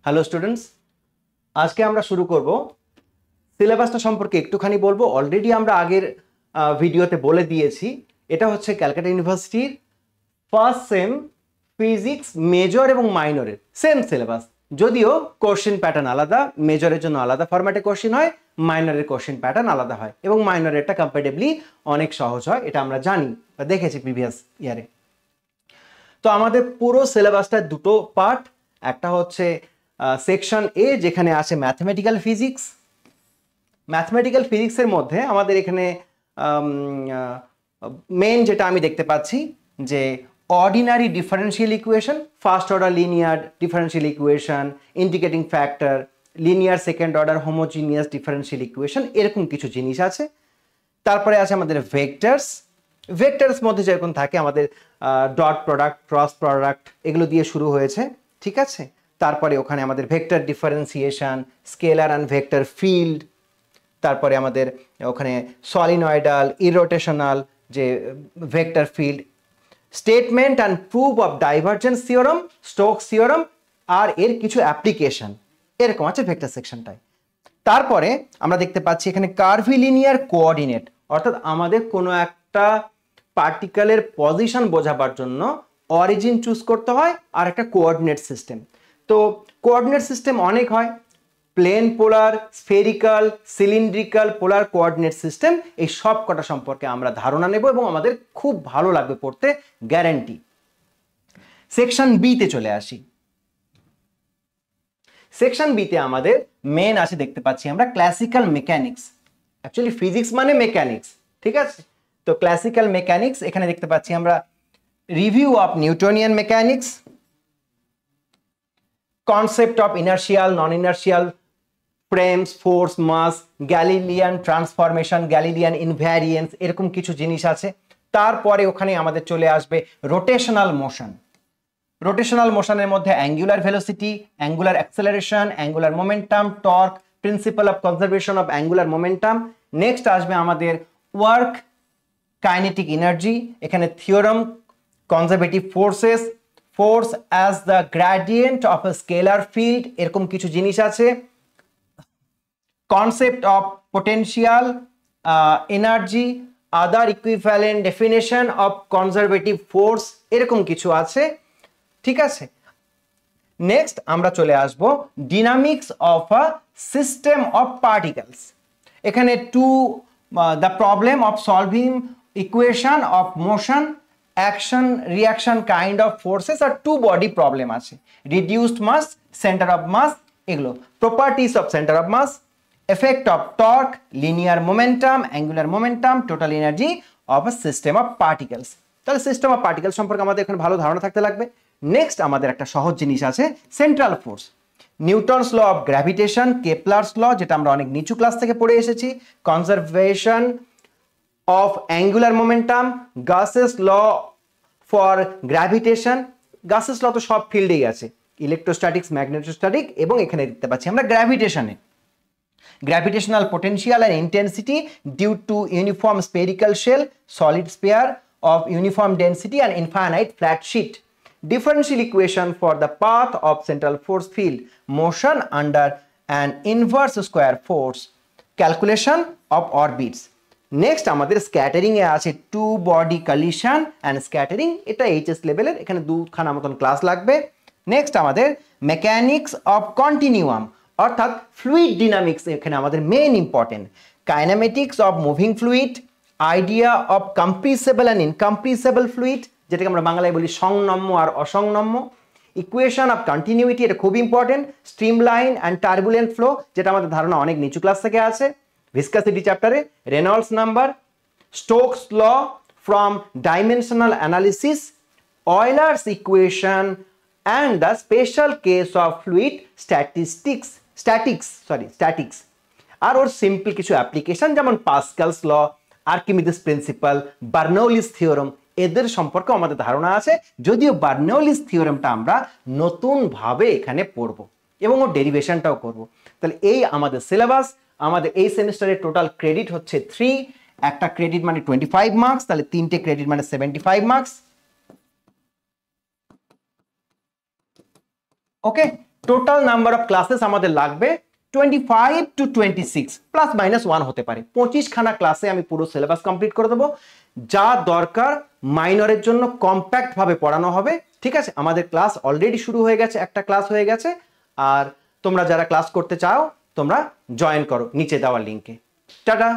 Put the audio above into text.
Hello students, আজকে আমরা শুরু করব সিলেবাসটা সম্পর্কে একটুখানি বলবো। অলরেডি আমরা আগের ভিডিওতে বলে দিয়েছি, এটা হচ্ছে ক্যালকাটা ইউনিভার্সিটির ফার্স্ট সেম ফিজিক্স মেজর এবং মাইনরের সেম সিলেবাস, যদিও কোশ্চেন প্যাটার্ন আলাদা। মেজরের জন্য আলাদা ফরম্যাটে কোশ্চেন হয়, মাইনরের কোশ্চেন প্যাটার্ন আলাদা হয়, এবং মাইনরেরটা কম্পারেটিভলি অনেক সহজ হয়, এটা আমরা জানি বা দেখেছি প্রিভিয়াস ইয়ারে। তো আমাদের পুরো সিলেবাসটা দুটো পার্ট, একটা হচ্ছে সেকশন এ যেখানে আছে ম্যাথমেটিক্যাল ফিজিক্স। ম্যাথমেটিক্যাল ফিজিক্সের মধ্যে আমাদের এখানে মেন যেটা আমি দেখতে পাচ্ছি যে ordinary differential equation, first order linear differential equation, integrating factor, linear second order homogeneous differential equation, এরকম কিছু জিনিস আছে। তারপরে আছে আমাদের ভেক্টরস। ভেক্টরস মধ্যে যেরকম থাকে আমাদের ডট প্রোডাক্ট, ক্রস প্রোডাক্ট, এগুলো দিয়ে শুরু হয়েছে, ঠিক আছে। তারপরে ওখানে আমাদের vector differentiation, scalar and vector field, তারপরে আমাদের ওখানে সলিনয়েডাল, ইরোটেশনাল যে vector field, statement and proof of divergence theorem, Stokes theorem, আর এর কিছু অ্যাপ্লিকেশন, এরকম আছে ভেক্টর সেকশনটায়। তারপরে আমরা দেখতে পাচ্ছি এখানে কার্ভিলিনিয়ার কোঅর্ডিনেট, অর্থাৎ আমাদের কোনো একটা পার্টিকেলের পজিশন বোঝাবার জন্য অরিজিন চুজ করতে হয় আর একটা কোঅর্ডিনেট সিস্টেম। তো কোঅর্ডিনেট সিস্টেম অনেক হয়, plane polar, spherical, cylindrical, polar coordinate system, এই সব কটা সম্পর্কে আমরা ধারণা নেব এবং আমাদের খুব ভালো লাগবে পড়তে, গ্যারান্টি। সেকশন বি তে চলে আসি। সেকশন বি তে আমাদের মেন আছে, দেখতে পাচ্ছি আমরা ক্লাসিক্যাল মেকানিক্স। অ্যাকচুয়ালি ফিজিক্স মানে মেকানিক্স, ঠিক আছে। তো ক্লাসিক্যাল মেকানিক্স, এখানে দেখতে পাচ্ছি আমরা review of Newtonian mechanics, concept of inertial, non inertial frames, force, mass, Galilean transformation, Galilean invariance, এরকম কিছু জিনিস আছে। তারপরে ওখানে আমাদের চলে আসবে রোটেশনাল মোশন। রোটেশনাল মোশনের মধ্যে angular velocity, angular acceleration, angular momentum, torque, principle of conservation of angular momentum. Next আসবে আমাদের ওয়ার্ক, কাইনেটিক এনার্জি, এখানে theorem, conservative forces, force as the gradient of a scalar field, এরকম কিছু জিনিস আছে। Concept of potential energy, other equivalent definition of conservative force, এরকম কিছু আছে, ঠিক আছে। নেক্সট আমরা চলে আসব dynamics of a system of particles. এখানে the problem of solving equation of motion, action reaction kind of forces, আর টু বডি প্রবলেম আছে, reduced mass, centre of mass, এগুলো properties of centre of mass, effect of torque, linear momentum, angular momentum, total energy of a system of particles। তাহলে system of particle সম্পর্কে আমাদের এখন ভালো ধারণা থাকতে লাগবে। নেক্সট আমাদের একটা সহজ জিনিস আছে, central force, Newton's law of gravitation, Kepler's law, যেটা আমরা অনেক নিচু ক্লাস থেকে পড়ে এসেছি, conservation of angular momentum, Gauss's law for gravitation. Gauss's law তো সব ফিল্ডেই আছে, ইলেকট্রোস্ট্যাটিক্স, ম্যাগনেটোস্ট্যাটিক, এবং এখানে দেখতে পাচ্ছি আমরা গ্র্যাভিটেশনে gravitational potential and intensity due to uniform spherical shell, solid sphere of uniform density and infinite flat sheet, differential equation for the path of central force field, motion under an inverse square force, calculation of orbits. Next আমাদের scattering এ আছে two body collision and scattering, এটা HS লেভেলের, এখানে দুখানা মতন class লাগবে। Next আমাদের মেকানিক্স অফ কন্টিনিউয়াম, অর্থাৎ ফ্লুইড ডিনামিক্স এখানে আমাদের main important, kinematics of moving fluid, idea of compressible and incompressible fluid, যেটাকে আমরা বাংলায় বলি সংনম্য আর অসংনম্য, ইকুয়েশন অফ কন্টিনিউইটি, এটা খুব important, streamline and turbulent flow, যেটা আমাদের ধারণা অনেক নিচু ক্লাস থেকে আছে, ভিসকাসিটি চ্যাপ্টারে, Reynolds number, Stokes law from dimensional analysis, Euler's equation and the special case of fluid statics, আর ওর সিম্পল কিছু অ্যাপ্লিকেশন যেমন Pascal's law, Archimedes principle, Bernoulli's theorem, এদের সম্পর্কে আমাদের ধারণা আছে, যদিও বার্নৌলিস থিওরামটা আমরা নতুন ভাবে এখানে পড়ব এবং ওর ডেরিভেশনটাও করব। তাহলে এই আমাদের সিলেবাস। আমাদের এই সেমিস্টারের টোটাল ক্রেডিট হচ্ছে 3, একটা ক্রেডিট মানে 25 মার্কস, তাহলে 3টে ক্রেডিট মানে 75 marks. Okay, total number of classes আমাদের লাগবে 25 to 26 প্লাস মাইনাস 1 হতে পারে। 25 খানা ক্লাসে আমি পুরো সিলেবাস কমপ্লিট করে দেবো। যা দরকার মাইনরের জন্য কম্প্যাক্ট ভাবে পড়ানো হবে। ঠিক আছে, আমাদের ক্লাস অলরেডি শুরু হয়ে গেছে, একটা ক্লাস হয়ে গেছে। আর তোমরা যারা ক্লাস করতে চাও তোমরা জয়েন করো নিচে দেওয়া লিঙ্কে। টাটা।